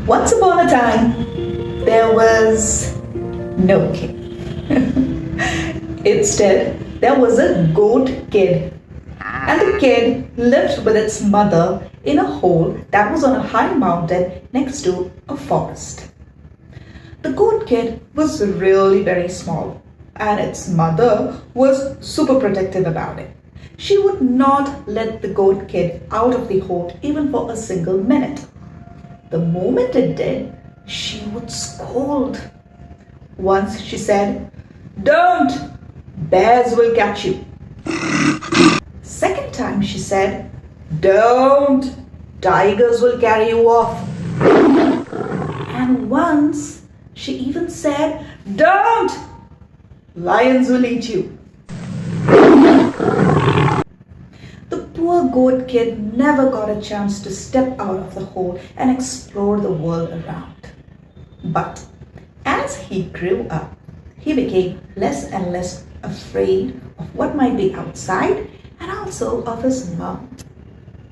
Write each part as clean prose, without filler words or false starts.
Once upon a time, there was no king. Instead, there was a goat kid. And the kid lived with its mother in a hole that was on a high mountain next to a forest. The goat kid was really very small, and its mother was super protective about it. She would not let the goat kid out of the hole even for a single minute. The moment it did, she would scold. Once she said, "Don't! Bears will catch you." Second time she said, "Don't! Tigers will carry you off." And once she even said, "Don't! Lions will eat you." The poor goat kid never got a chance to step out of the hole and explore the world around. But as he grew up, he became less and less afraid of what might be outside and also of his mom.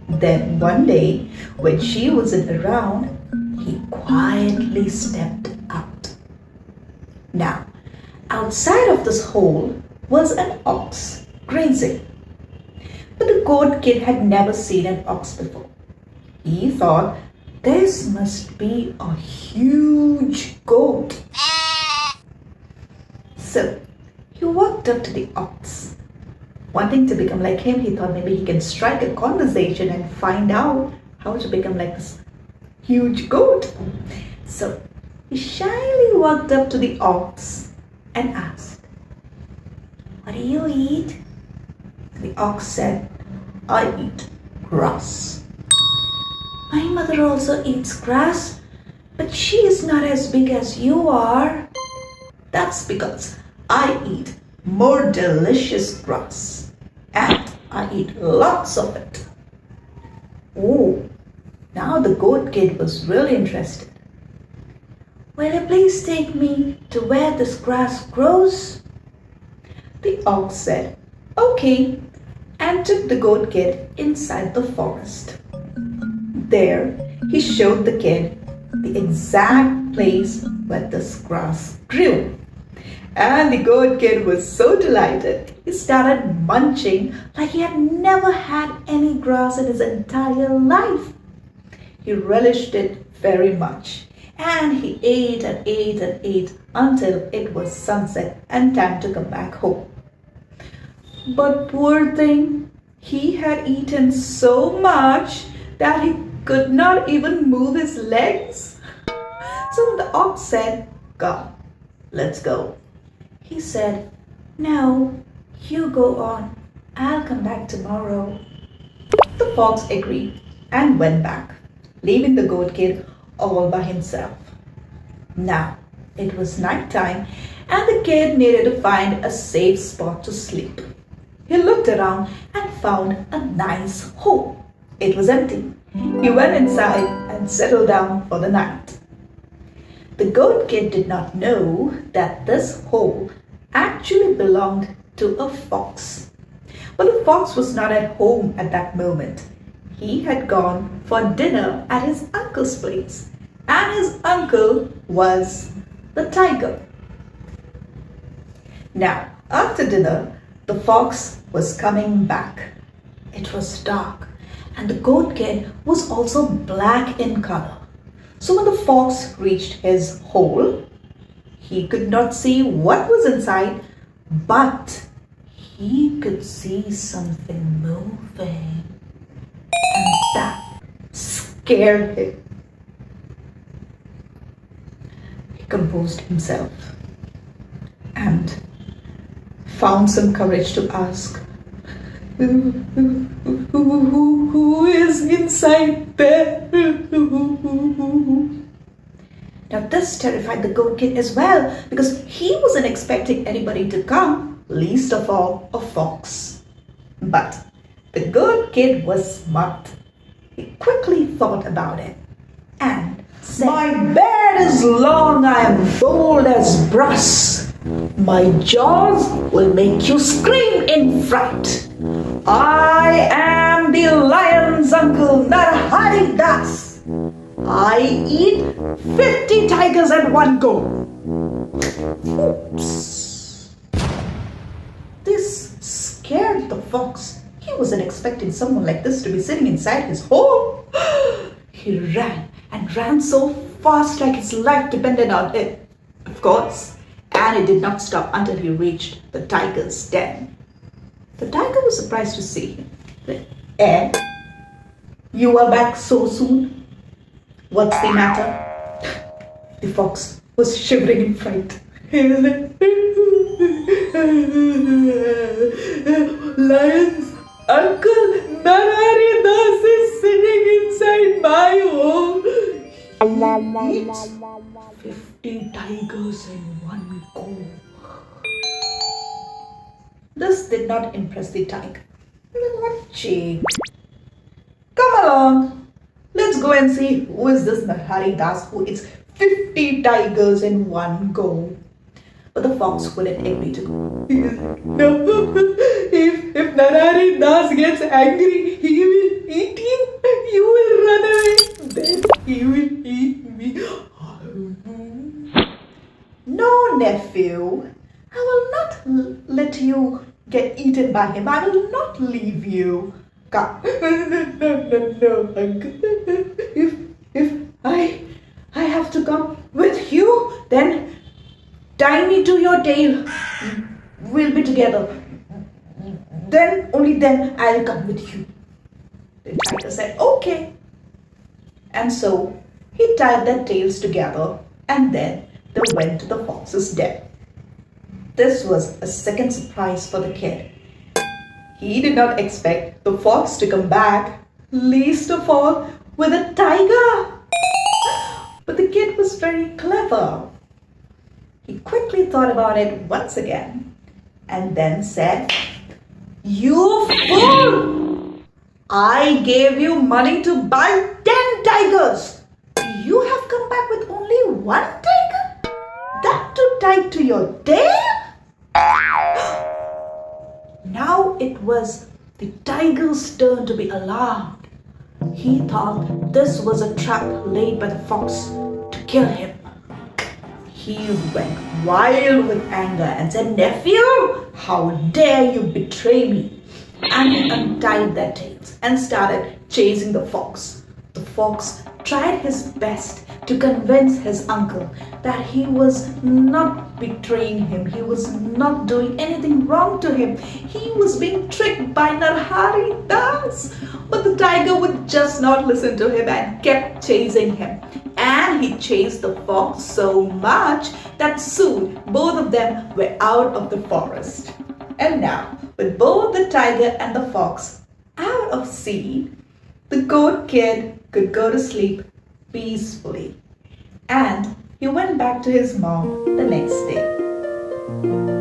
Then one day, when she wasn't around, he quietly stepped out. Now, outside of this hole was an ox grazing. But the goat kid had never seen an ox before. He thought, this must be a huge goat. So he walked up to the ox. Wanting to become like him, he thought maybe he can strike a conversation and find out how to become like this huge goat. So he shyly walked up to the ox and asked, "What do you eat?" The ox said, "I eat grass." "My mother also eats grass, but she is not as big as you are." "That's because I eat more delicious grass, and I eat lots of it." Oh, now the goat kid was really interested. "Will you please take me to where this grass grows?" The ox said, "Okay," and took the goat kid inside the forest. There, he showed the kid the exact place where this grass grew. And the goat kid was so delighted, he started munching like he had never had any grass in his entire life. He relished it very much, and he ate and ate and ate until it was sunset and time to come back home. But poor thing, he had eaten so much that he could not even move his legs. So the ox said, "Come, let's go." He said, "No, you go on. I'll come back tomorrow." The fox agreed and went back, leaving the goat kid all by himself. Now, it was night time and the kid needed to find a safe spot to sleep. He looked around and found a nice hole. It was empty. He went inside and settled down for the night. The goat kid did not know that this hole actually belonged to a fox. But the fox was not at home at that moment. He had gone for dinner at his uncle's place, and his uncle was the tiger. Now, after dinner, the fox was coming back. It was dark, and the goat kid was also black in color. So when the fox reached his hole, he could not see what was inside, but he could see something moving. And that scared him. He composed himself and found some courage to ask, Who is inside there?" Now this terrified the goat kid as well, because he wasn't expecting anybody to come, least of all a fox. But the goat kid was smart. He quickly thought about it and said, "My beard is long, I am bold as brass. My jaws will make you scream in fright. I am the lion's uncle, Narharidas. I eat 50 tigers at one go. Oops. This scared the fox. He wasn't expecting someone like this to be sitting inside his home. He ran and ran so fast like his life depended on it. Of course. And it did not stop until he reached the tiger's den. The tiger was surprised to see him. Eh? You are back so soon? What's the matter? The fox was shivering in fright. Lions, Uncle Narari Das is sitting inside my home. He eats 50 tigers in one go. This did not impress the tiger. Watching. Come along. Let's go and see who is this Narari Das who eats 50 tigers in one go. But the fox wouldn't agree to go. No, if Narari Das gets angry, he will eat you. You will run away. Then he will eat me. No, nephew. I will not let you get eaten by him. I will not leave you. Come. No, uncle. If I have to come with you, then tie me to your tail. We'll be together. Then, only then, I'll come with you. The tiger said, okay. And so, he tied their tails together and then they went to the fox's den. This was a second surprise for the kid. He did not expect the fox to come back, least of all with a tiger. But the kid was very clever. He quickly thought about it once again and then said, "You fool! I gave you money to buy 10 tigers. You have come back with only one tiger? That too tied to your tail?" Now it was the tiger's turn to be alarmed. He thought this was a trap laid by the fox to kill him. He went wild with anger and said, "Nephew, how dare you betray me?" And he untied their tails and started chasing the fox. The fox tried his best to convince his uncle that he was not betraying him. He was not doing anything wrong to him. He was being tricked by Narari Das. But the tiger would just not listen to him and kept chasing him. And he chased the fox so much that soon both of them were out of the forest. And now, with both the tiger and the fox out of sight, the goat kid could go to sleep peacefully. And he went back to his mom the next day.